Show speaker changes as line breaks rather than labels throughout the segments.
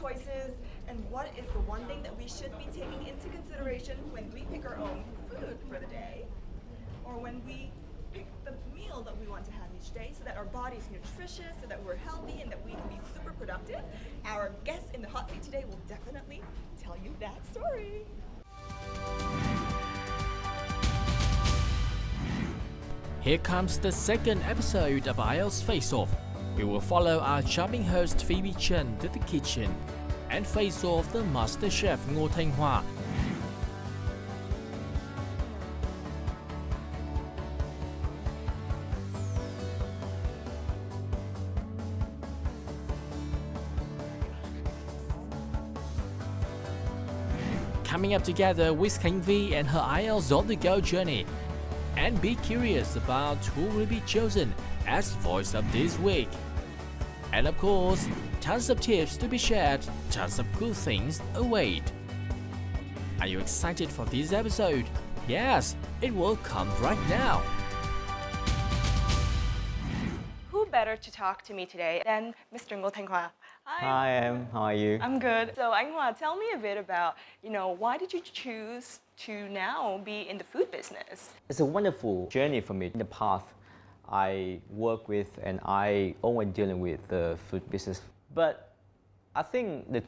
choices, and what is the one thing that we should be taking into consideration when we pick our own food for the day, or when we pick the meal that we want to have each day so that our body's nutritious, so that we're healthy, and that we can be super productive. Our guest in the hot seat today will definitely tell you that story.
Here comes the second episode of IELTS Face-Off. We will follow our charming host Phoebe Chen to the kitchen and face off the master chef Ngô Thanh. Coming up together with Khánh Vy and her IELTS On the Go journey, and be curious about who will be chosen as voice of this week. And of course, tons of tips to be shared, tons of good things await. Are you excited for this episode? Yes, it will come right now.
Who better to talk to me today than Mr. Ngô Thanh?
Hi, Em. How are you?
I'm good. So, Anh Hoa, tell me a bit about, why did you choose to now be in the food business?
It's a wonderful journey for me. In the past, I work with and I always dealing with the food business. But I think the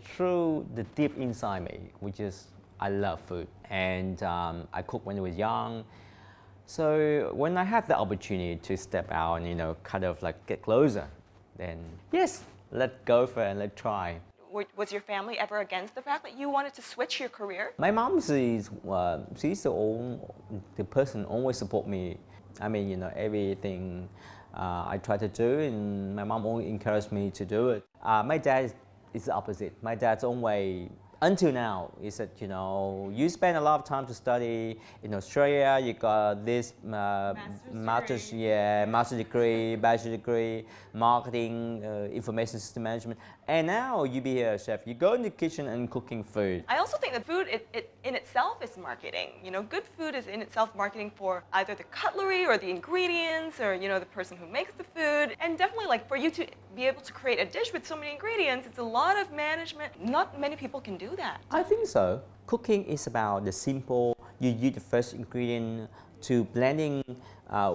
deep inside me, which is I love food. And I cooked when I was young. So when I had the opportunity to step out and, kind of like get closer, then yes, let's go for it and let's try.
Was your family ever against the fact that you wanted to switch your career?
My mom she's the person always support me. I mean, everything I try to do, and my mom always encouraged me to do it. My dad is the opposite. My dad's always, until now, he said, you spend a lot of time to study in Australia. You got this master's degree, bachelor degree, marketing, information system management, and now you be a chef. You go in the kitchen and cooking food.
I also think that food it in itself is marketing. Good food is in itself marketing for either the cutlery or the ingredients or the person who makes the food. And definitely, like, for you to be able to create a dish with so many ingredients, it's a lot of management. Not many people can do that.
I think so. Cooking is about the simple. You use the first ingredient to blending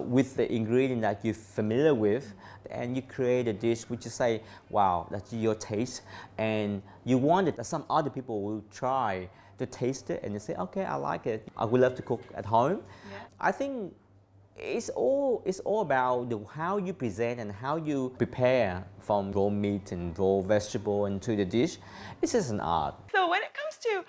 with the ingredient that you're familiar with, and you create a dish which you say, wow, that's your taste, and you want it that some other people will try to taste it and they say, okay, I like it. I would love to cook at home.
Yeah.
I think it's all about how you present and how you prepare from raw meat and raw vegetable into the dish. It's just an art.
So when it comes to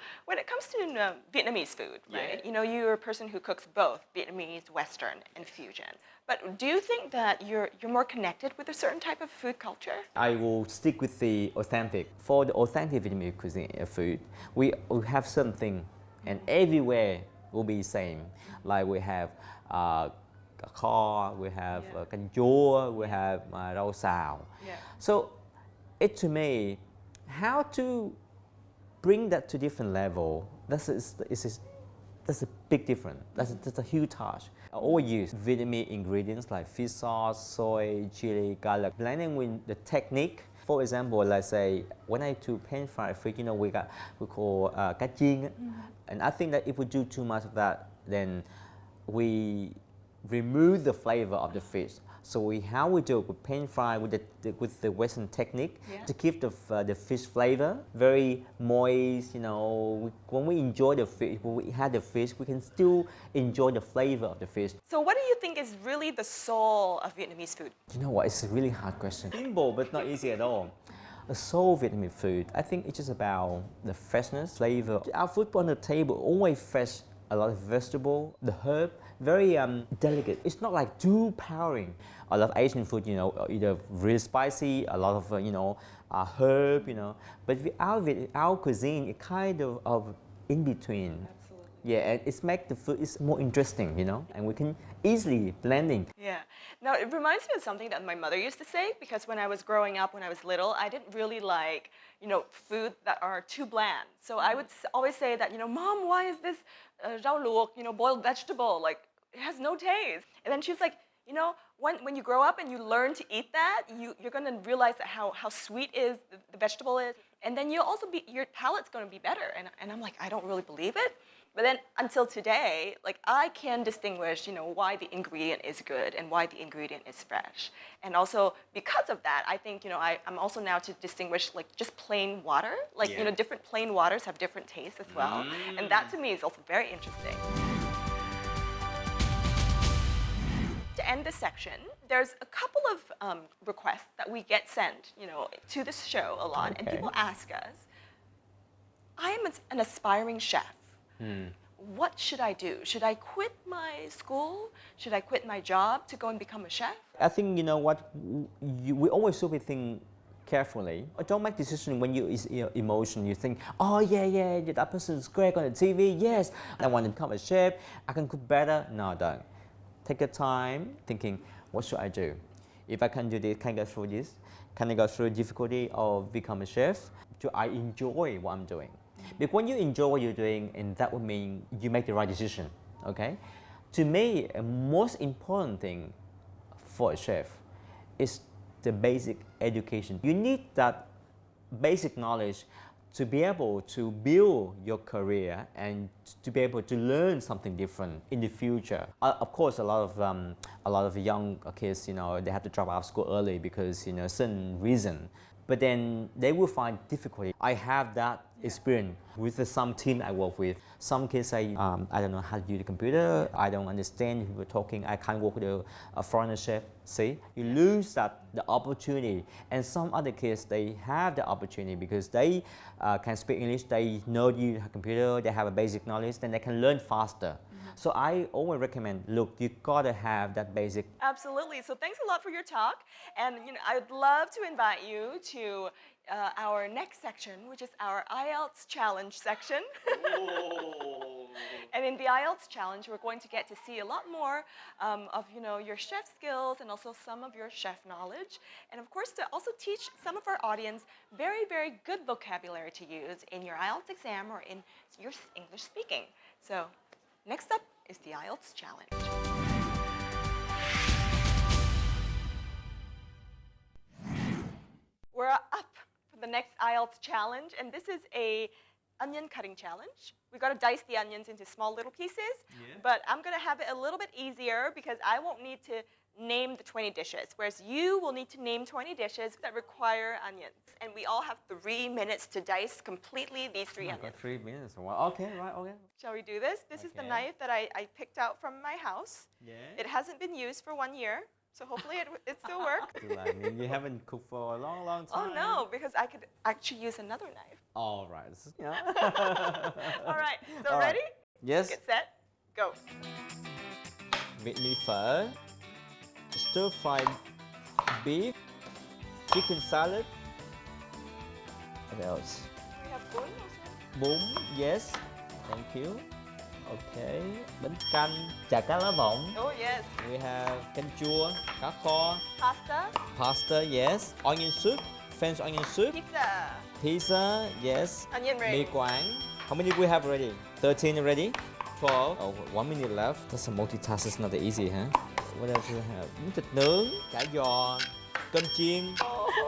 Vietnamese food, right?
Yeah.
You're a person who cooks both Vietnamese, Western, and fusion. But do you think that you're more connected with a certain type of food culture?
I will stick with the authentic. For the authentic Vietnamese cuisine food, we have something, and everywhere will be the same. Like we have kho, we have canh chua, we have rau xào.
Yeah.
So it to me, how to bring that to different level, that's a big difference. That's a huge task. I always use Vietnamese ingredients like fish sauce, soy, chili, garlic, blending with the technique. For example, let's say when I do pan fried fish, we call cá chiên, and I think that if we do too much of that, then we remove the flavor of the fish. So how we do it with pan fry with the Western technique to keep the fish flavor very moist. When we enjoy the fish, when we have the fish, we can still enjoy the flavor of the fish.
So what do you think is really the soul of Vietnamese food?
You know what? It's a really hard question. Simple, but not easy at all. The soul of Vietnamese food, I think it's just about the freshness, flavor. Our food on the table always fresh. A lot of vegetable, the herb, very delicate. It's not like too powering. I love Asian food, either really spicy, a lot of herb, But our cuisine is kind of in between.
Absolutely.
Yeah, and it's make the food is more interesting, and we can easily blending.
Yeah. Now, it reminds me of something that my mother used to say, because when I was growing up, when I was little, I didn't really like, food that are too bland. So I would always say that, Mom, why is this rau luộc, boiled vegetable, like, it has no taste. And then she was like, when you grow up and you learn to eat that, you're going to realize that how sweet the vegetable is. And then you'll also be, your palate's going to be better. And I'm like, I don't really believe it. But then until today, like I can distinguish, why the ingredient is good and why the ingredient is fresh. And also because of that, I think, I'm also now to distinguish like just plain water. Like, different plain waters have different tastes as well. And that to me is also very interesting. To end this section, there's a couple of requests that we get sent, to this show a lot. And people ask us, I am an aspiring chef. What should I do? Should I quit my school? Should I quit my job to go and become a chef?
I think you know what, we always should be thinking carefully. Don't make decision when you emotion. You think, oh yeah, that person is great on the TV. Yes, I want to become a chef. I can cook better. No, don't. Take your time thinking, what should I do? If I can do this, can I go through this? Can I go through difficulty of become a chef? Do I enjoy what I'm doing? Because when you enjoy what you're doing, and that would mean you make the right decision, okay? To me, the most important thing for a chef is the basic education. You need that basic knowledge to be able to build your career and to be able to learn something different in the future. Of course, a lot of young kids, they have to drop out of school early because certain reason. But then they will find difficulty. I have that experience with some team I work with. Some kids say, I don't know how to use the computer, I don't understand who we're talking, I can't work with a foreigner chef. See, you lose the opportunity. And some other kids, they have the opportunity because they can speak English, they know the computer, they have a basic knowledge, then they can learn faster. So I always recommend, look, you gotta have that basic.
Absolutely. So thanks a lot for your talk. And I'd love to invite you to our next section, which is our IELTS challenge section. And in the IELTS challenge, we're going to get to see a lot more of your chef skills and also some of your chef knowledge. And of course, to also teach some of our audience very, very good vocabulary to use in your IELTS exam or in your English speaking. So next up is the IELTS challenge. We're up for the next IELTS challenge, and this is a onion cutting challenge. We got to dice the onions into small little pieces, but I'm going to have it a little bit easier because I won't need to name the 20 dishes, whereas you will need to name 20 dishes that require onions. And we all have 3 minutes to dice completely these 3 onions.
3 minutes. Okay, right, okay.
Shall we do this? This is the knife that I picked out from my house.
Yeah.
It hasn't been used for 1 year, so hopefully it still works.
I mean, you haven't cooked for a long, long time.
Oh no, because I could actually use another knife.
All right. Yeah.
All right, so
All right.
ready?
Yes.
Get set, go.
Vietnamese phở, stir-fried beef, chicken salad. What else?
We have bún also.
Bún, yes. Thank you. Okay. Bánh canh, chả cá lá vọng.
Oh yes.
We have canh chua, cá kho.
Pasta.
Pasta, yes. Onion soup, French onion soup.
Pizza.
Pizza, yes.
Onion
Mì
rings.
Quảng. How many we have already? 13 already? 12. Oh, 1 minute left. That's a multitask. It's not that easy, huh? What else do we have? Bún thịt nướng, chả giò, cơm chiên.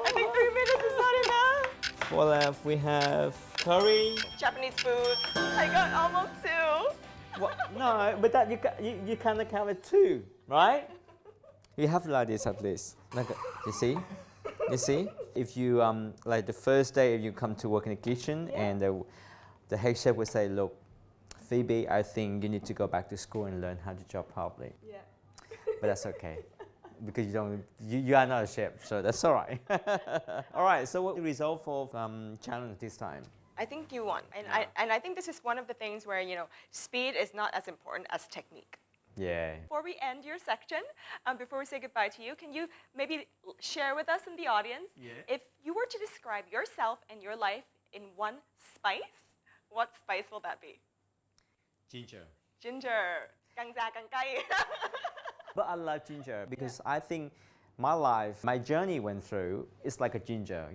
I think 3 minutes is not enough.
For left, we have curry.
Japanese food. I got almost 2.
What? No, but that you kind of count it 2, right? You have like this at least. Like, you see? You see? If you like the first day, if you come to work in the kitchen, and the head chef would say, look, Phoebe, I think you need to go back to school and learn how to job properly.
Yeah.
But that's okay, because you are not a chef, so that's all right. All right. So what the result for challenge this time?
I think you won, and I think this is one of the things where speed is not as important as technique.
Yeah.
Before we end your section, before we say goodbye to you, can you maybe share with us in the audience, if you were to describe yourself and your life in one spice, what spice will that be?
Ginger.
Ginger. Càng già càng cay.
But I love ginger because I think my life, my journey went through, it's like a ginger,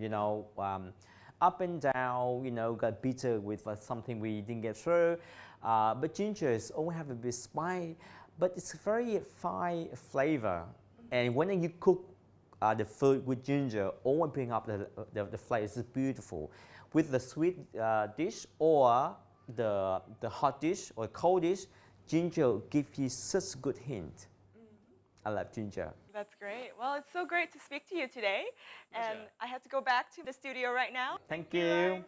up and down, got bitter with something we didn't get through. But ginger is always have a bit spice, but it's a very fine flavor. And when you cook the food with ginger always bring up the flavor. It's beautiful. With the sweet dish or the hot dish or cold dish, ginger gives you such good hint. I love ginger.
That's great. Well, it's so great to speak to you today. And I have to go back to the studio right now.
Thank you.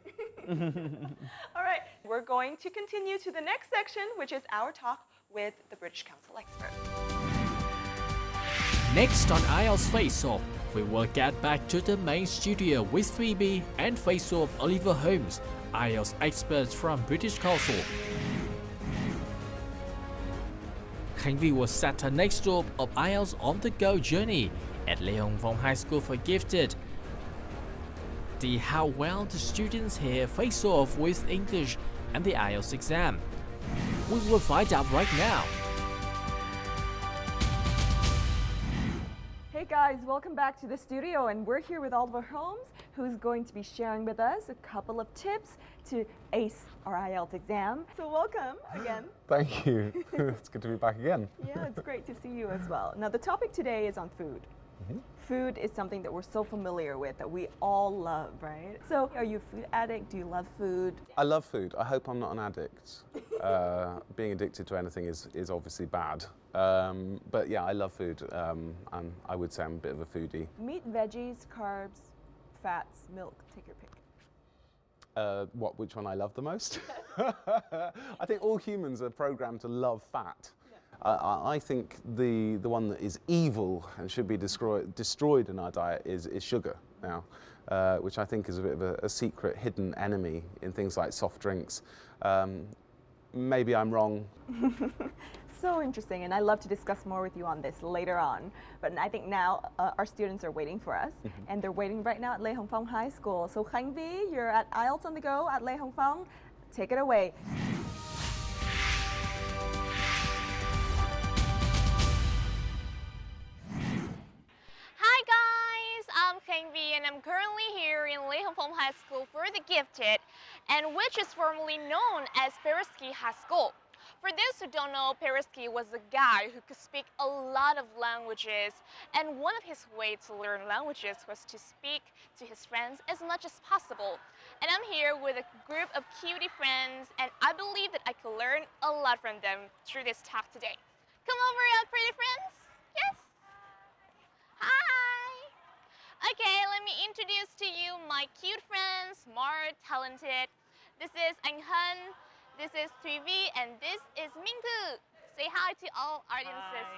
All right, we're going to continue to the next section, which is our talk with the British Council expert.
Next on IELTS Face-Off, we will get back to the main studio with Phoebe and Face-Off Oliver Holmes, IELTS experts from British Council. Khánh Vy was set her next stop of IELTS On the Go journey at Lê Hồng Phong High School for Gifted. See how well the students here face off with English and the IELTS exam. We will find out right now.
Hey guys, welcome back to the studio, and we're here with Oliver Holmes, who's going to be sharing with us a couple of tips to ace our IELTS exam. So welcome again.
Thank you. It's good to be back again.
Yeah, it's great to see you as well. Now the topic today is on food. Food is something that we're so familiar with, that we all love, right? So are you a food addict? Do you love food?
I love food. I hope I'm not an addict. Being addicted to anything is obviously bad. But yeah, I love food. And I would say I'm a bit of a foodie.
Meat, veggies, carbs, fats, milk, take your pick.
Which one I love the most? I think all humans are programmed to love fat. I think the one that is evil and should be destroyed in our diet is sugar now, which I think is a bit of a secret hidden enemy in things like soft drinks. Maybe I'm wrong.
So interesting, and I'd love to discuss more with you on this later on. But I think now our students are waiting for us, and they're waiting right now at Lê Hồng Phong High School. So Khánh Vy, you're at IELTS On the Go at Lê Hồng Phong. Take it away.
Hi guys, I'm Khánh Vy, and I'm currently here in Lê Hồng Phong High School for the Gifted, and which is formerly known as Perisky High School. For those who don't know, Perisky was a guy who could speak a lot of languages, and one of his ways to learn languages was to speak to his friends as much as possible. And I'm here with a group of cutie friends, and I believe that I could learn a lot from them through this talk today. Come over here, pretty friends. Yes? Hi! Okay, let me introduce to you my cute friends, smart, talented. This is Anh Hân, this is Phoebe, and this is Minh. Say hi to all audiences.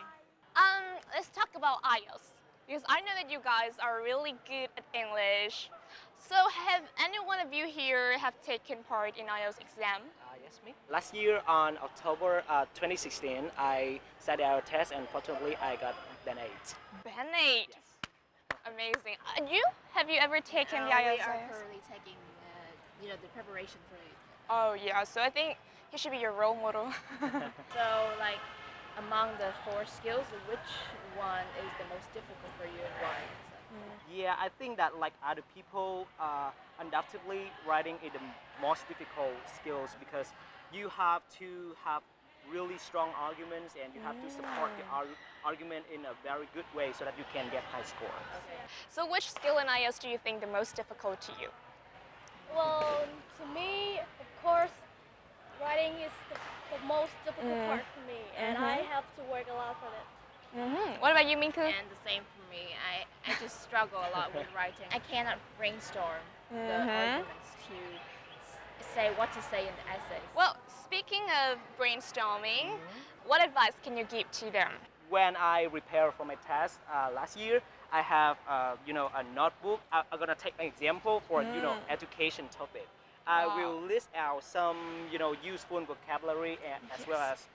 Let's talk about IELTS, because I know that you guys are really good at English. So have any one of you here have taken part in IELTS exam?
Yes, me. Last year on October 2016, I studied our test, and fortunately I got Band 8.
Band 8.
Yes.
Amazing. You? Have you ever taken the
We
IELTS
are
test?
currently taking, the preparation for it.
Oh yeah, so I think he should be your role model.
So, like, among the 4 skills, which one is the most difficult for you and why?
Yeah, I think that like other people, undoubtedly writing is the most difficult skills, because you have to have really strong arguments, and you have to support the argument in a very good way so that you can get high scores.
So which skill in IELTS do you think the most difficult to you?
Well, to me, of course, writing is the most difficult part for me, and I have to work a lot for it.
What about you, Minh?
And the same for me. I just struggle a lot with writing. I cannot brainstorm the arguments to say what to say in the essays.
Well, speaking of brainstorming, what advice can you give to them?
When I prepare for my test last year, I have a notebook. I'm gonna take an example for education topic. I will list out some useful vocabulary as well as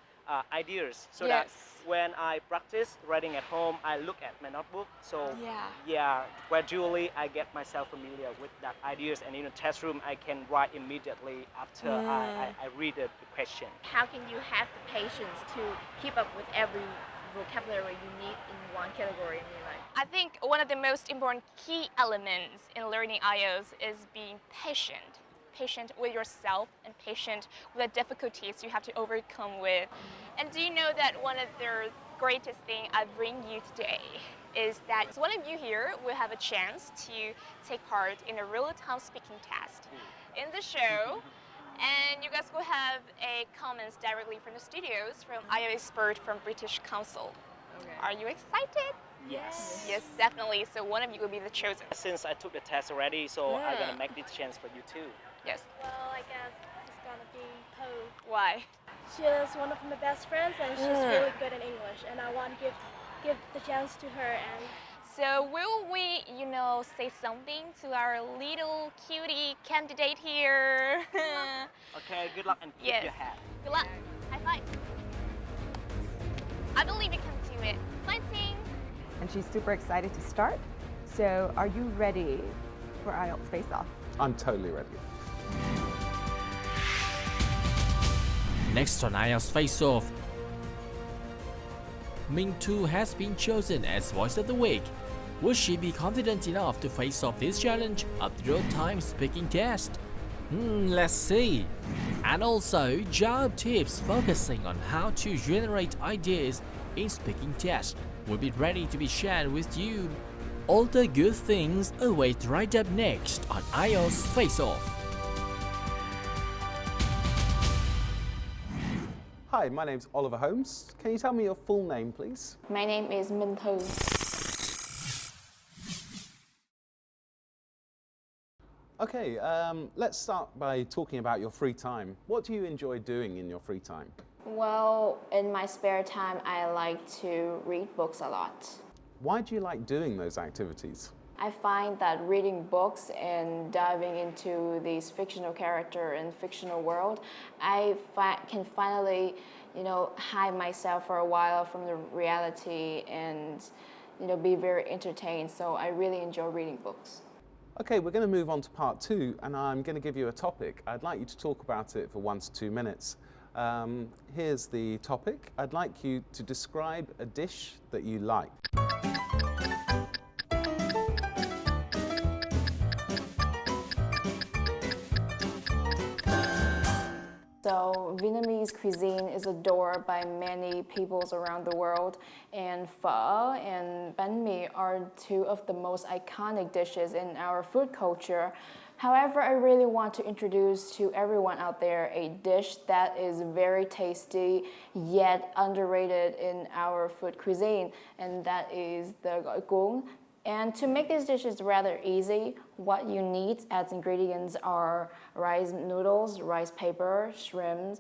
ideas, so that when I practice writing at home, I look at my notebook. So gradually I get myself familiar with that ideas, and in the test room I can write immediately after I read the question.
How can you have the patience to keep up with every vocabulary you need in one category in your life?
I think one of the most important key elements in learning IELTS is being patient. Patient with yourself and patient with the difficulties you have to overcome with. And do you know that one of the greatest thing I bring you today is that one of you here will have a chance to take part in a real-time speaking test in the show. And you guys will have comments directly from the studios from IELTS expert from British Council.
Okay.
Are you excited?
Yes.
Yes, definitely. So one of you will be the chosen.
Since I took the test already, so I'm gonna make this chance for you too.
Yes.
Well, I guess it's gonna be Poe.
Why?
She's one of my best friends and she's really good in English, and I want to give the chance to her. And
So will we, say something to our little cutie candidate here?
Okay, good luck and keep
Yes.
your hat.
Good luck. High five. I believe you can do it. Fighting.
And she's super excited to start. So are you ready for IELTS Face-Off?
I'm totally ready.
Next on IELTS Face-Off, Minh Tu has been chosen as Voice of the Week. Will she be confident enough to face off this challenge of the real-time speaking test? Let's see. And also job tips focusing on how to generate ideas in speaking tests will be ready to be shared with you. All the good things await right up next on IELTS Face-Off.
Hi, my name's Oliver Holmes. Can you tell me your full name, please?
My name is Minh Tu.
Okay, let's start by talking about your free time. What do you enjoy doing in your free time?
Well, in my spare time, I like to read books a lot.
Why do you like doing those activities?
I find that reading books and diving into these fictional character and fictional world, I can finally, hide myself for a while from the reality and, be very entertained. So I really enjoy reading books.
Okay, we're going to move on to part 2, and I'm going to give you a topic. I'd like you to talk about it for 1 to 2 minutes. Here's the topic. I'd like you to describe a dish that you like.
So Vietnamese cuisine is adored by many peoples around the world, and pho and bánh mì are 2 of the most iconic dishes in our food culture. However, I really want to introduce to everyone out there a dish that is very tasty yet underrated in our food cuisine, and that is the cung. And to make this dish is rather easy. What you need as ingredients are rice noodles, rice paper, shrimps,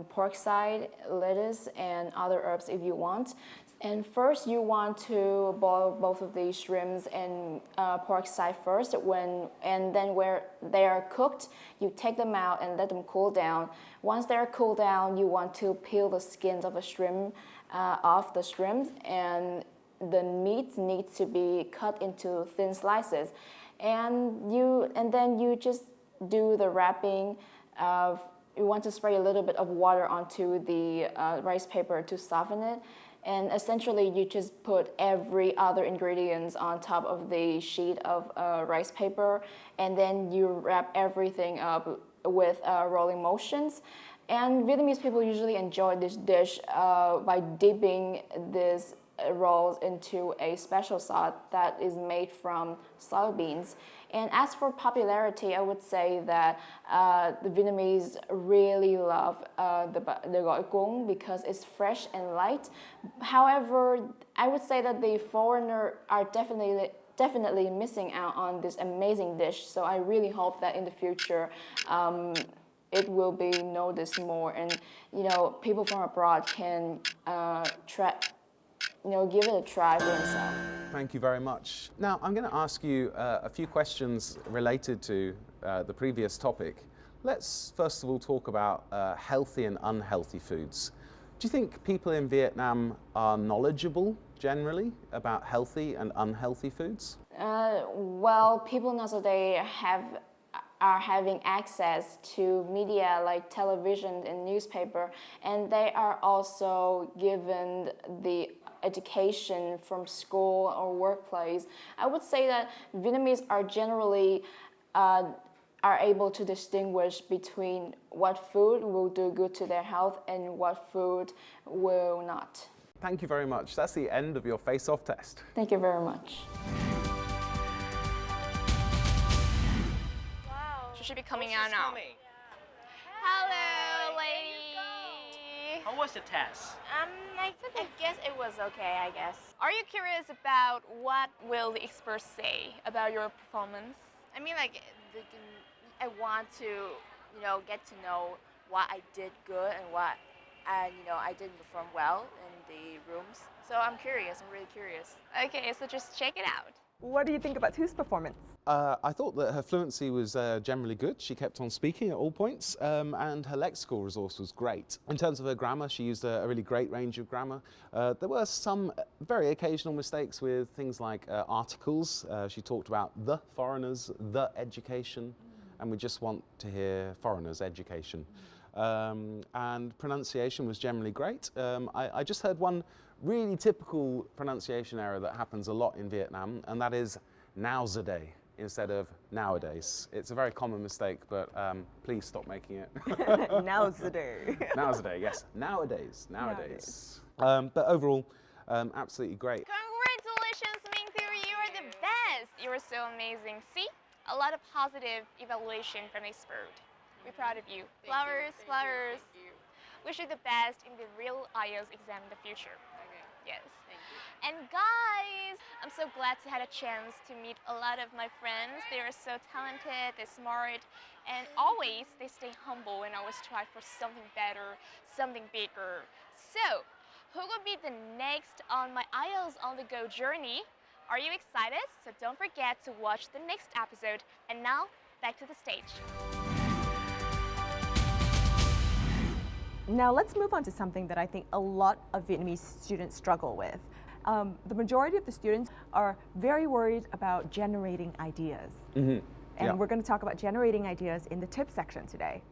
pork side, lettuce, and other herbs if you want. And first you want to boil both of these shrimps and pork side first, and then where they are cooked, you take them out and let them cool down. Once they're cooled down, you want to peel the skins of the shrimp off the shrimps, and the meat needs to be cut into thin slices, and then you just do the wrapping. You want to spray a little bit of water onto the rice paper to soften it, and essentially you just put every other ingredients on top of the sheet of rice paper, and then you wrap everything up with rolling motions. And Vietnamese people usually enjoy this dish by dipping this rolls into a special sauce that is made from soybeans. And as for popularity, I would say that the Vietnamese really love the gỏi cung because it's fresh and light. However, I would say that the foreigner are definitely missing out on this amazing dish. So I really hope that in the future it will be noticed more, and people from abroad can give it a try for themselves.
Thank you very much. Now, I'm going to ask you a few questions related to the previous topic. Let's first of all talk about healthy and unhealthy foods. Do you think people in Vietnam are knowledgeable generally about healthy and unhealthy foods?
Well, people nowadays are having access to media like television and newspaper, and they are also given the education from school or workplace. I would say that Vietnamese are generally are able to distinguish between what food will do good to their health and what food will not.
Thank you very much. That's the end of your face-off test.
Thank you very much.
Wow. She should be coming
She's
out now.
coming.
Hello, lady.
How was the test?
I guess it was okay, I guess. Are you curious about what will the experts say about your performance?
I mean, like, I want to, get to know what I did good and what I didn't perform well in the rooms. So I'm curious. I'm really curious.
Okay, so just check it out.
What do you think about Tu's performance?
I thought that her fluency was generally good. She kept on speaking at all points, and her lexical resource was great. In terms of her grammar, she used a really great range of grammar. There were some very occasional mistakes with things like articles. She talked about the foreigners, the education, and we just want to hear foreigners, education. And pronunciation was generally great. I just heard one really typical pronunciation error that happens a lot in Vietnam, and that is nowzaday instead of nowadays. It's a very common mistake, but please stop making it.
Now's the day.
Nowzaday, yes. Nowadays. But overall, absolutely great.
Congratulations, Mingtu, you are the best. You are so amazing. See, a lot of positive evaluation from expert. We're proud of you. Flowers. Wish you the best in the real IELTS exam in the future.
Okay.
Yes.
Thank you.
And guys, I'm so glad to have a chance to meet a lot of my friends. They are so talented, they're smart, and always they stay humble and always try for something better, something bigger. So, who will be the next on my IELTS on the Go journey? Are you excited? So don't forget to watch the next episode. And now, back to the stage.
Now let's move on to something that I think a lot of Vietnamese students struggle with. The majority of the students are very worried about generating ideas. And we're going to talk about generating ideas in the tip section today.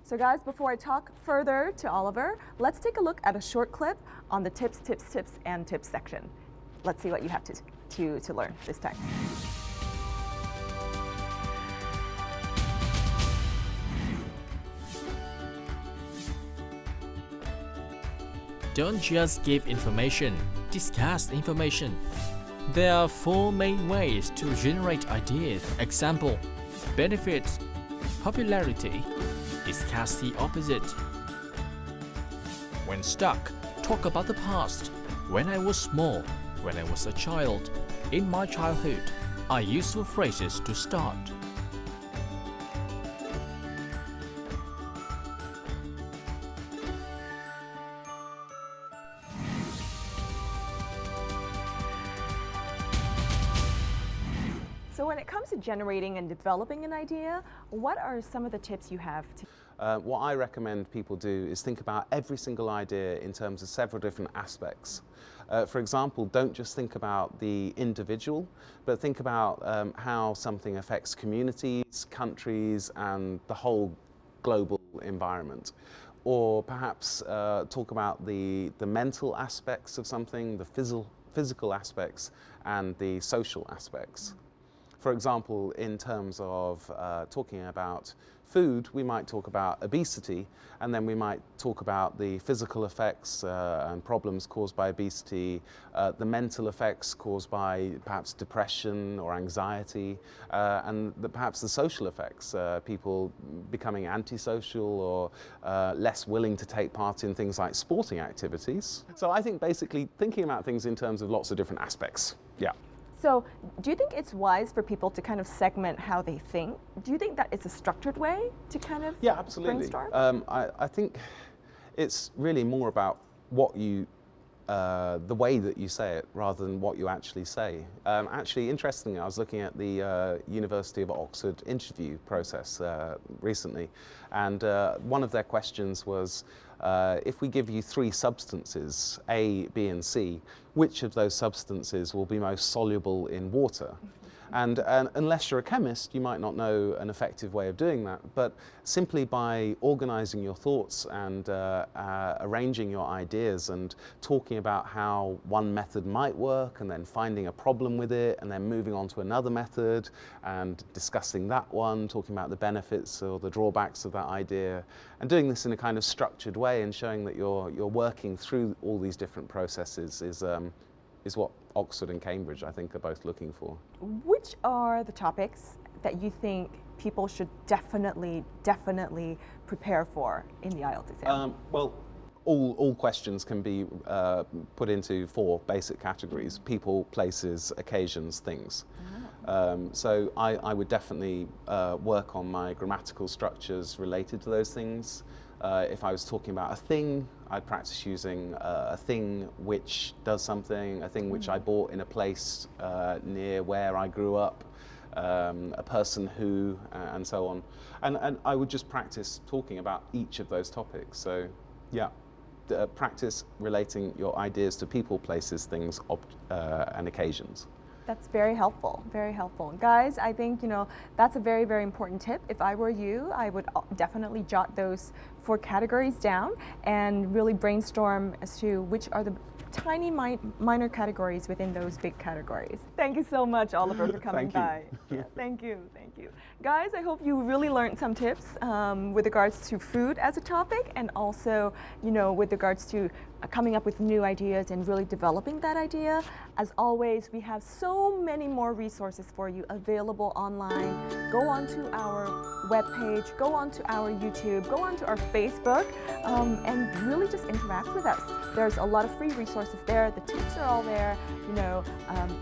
So guys, before I talk further to Oliver, let's take a look at a short clip on the tips, and tips section. Let's see what you have to learn this time.
Don't just give information, discuss information. There are 4 main ways to generate ideas. Example, benefits, popularity, discuss the opposite. When stuck, talk about the past. When I was small, when I was a child, in my childhood, are useful phrases to start.
So when it comes to generating and developing an idea, what are some of the tips you have to
What I recommend people do is think about every single idea in terms of several different aspects. For example, don't just think about the individual, but think about how something affects communities, countries, and the whole global environment. Or perhaps talk about the mental aspects of something, the physical aspects, and the social aspects. For example, in terms of talking about food, we might talk about obesity, and then we might talk about the physical effects and problems caused by obesity, the mental effects caused by perhaps depression or anxiety, and perhaps the social effects, people becoming antisocial or less willing to take part in things like sporting activities. So I think basically thinking about things in terms of lots of different aspects. Yeah.
So, do you think it's wise for people to kind of segment how they think? Do you think that it's a structured way to kind of brainstorm?
I think it's really more about what you, the way that you say it rather than what you actually say. Actually, interestingly, I was looking at the University of Oxford interview process recently, and one of their questions was, if we give you 3 substances, A, B, and C, which of those substances will be most soluble in water? And unless you're a chemist, you might not know an effective way of doing that. But simply by organizing your thoughts and arranging your ideas and talking about how one method might work and then finding a problem with it and then moving on to another method and discussing that one, talking about the benefits or the drawbacks of that idea, and doing this in a kind of structured way and showing that you're working through all these different processes is what Oxford and Cambridge, I think, are both looking for.
Which are the topics that you think people should definitely prepare for in the IELTS exam?
Well, all questions can be put into 4 basic categories: people, places, occasions, things. So I would definitely work on my grammatical structures related to those things. If I was talking about a thing, I'd practice using a thing which does something, a thing which I bought in a place near where I grew up, a person who, and so on. And I would just practice talking about each of those topics. So, yeah, practice relating your ideas to people, places, things, and occasions.
That's very helpful, very helpful. Guys, I think, that's a very, very important tip. If I were you, I would definitely jot those 4 categories down and really brainstorm as to which are the tiny minor categories within those big categories. Thank you so much, Oliver, for coming by. Yeah, thank you. Guys, I hope you really learned some tips with regards to food as a topic, and also, with regards to coming up with new ideas and really developing that idea. As always, we have so many more resources for you available online. Go onto our webpage, go onto our YouTube, go onto our Facebook, and really just interact with us. There's a lot of free resources there. The tips are all there.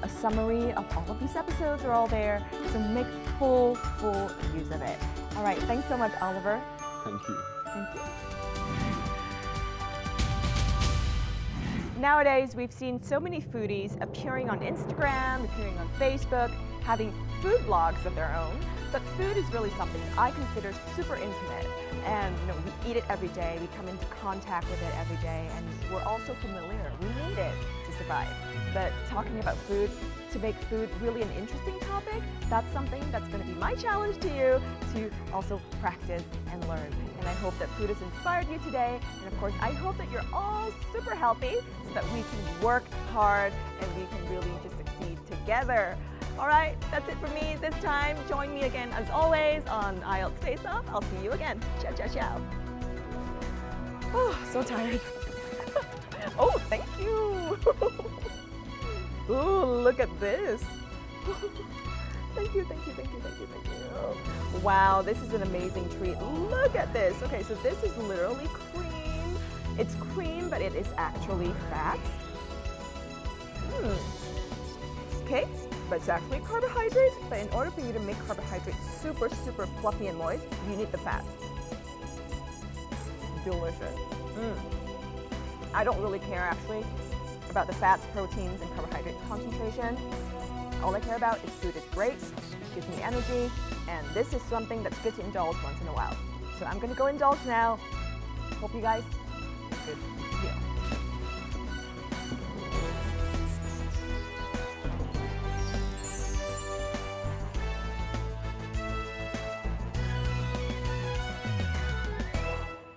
A summary of all of these episodes are all there. So make full use of it. All right, thanks so much, Oliver.
Thank you.
Thank you. Nowadays, we've seen so many foodies appearing on Instagram, appearing on Facebook, having food blogs of their own. But food is really something I consider super intimate. And we eat it every day, we come into contact with it every day, and we're also familiar. We need it to survive. But talking about food, to make food really an interesting topic, that's something that's going to be my challenge to you to also practice and learn. And I hope that food has inspired you today. And of course, I hope that you're all super healthy so that we can work hard and we can really just succeed together. All right, that's it for me this time. Join me again, as always, on IELTS Face-Off. I'll see you again. Ciao, ciao, ciao. Oh, so tired. Oh, thank you. Ooh, look at this. Thank you. Wow, this is an amazing treat. Look at this. Okay, so this is literally cream. It's cream, but it is actually fat. Okay, but it's actually carbohydrates. But in order for you to make carbohydrates super fluffy and moist, you need the fat. Delicious. I don't really care actually about the fats, proteins, and carbohydrate concentration. All I care about is food is great, gives me energy, and this is something that's good to indulge once in a while. So I'm gonna go indulge now. Hope you guys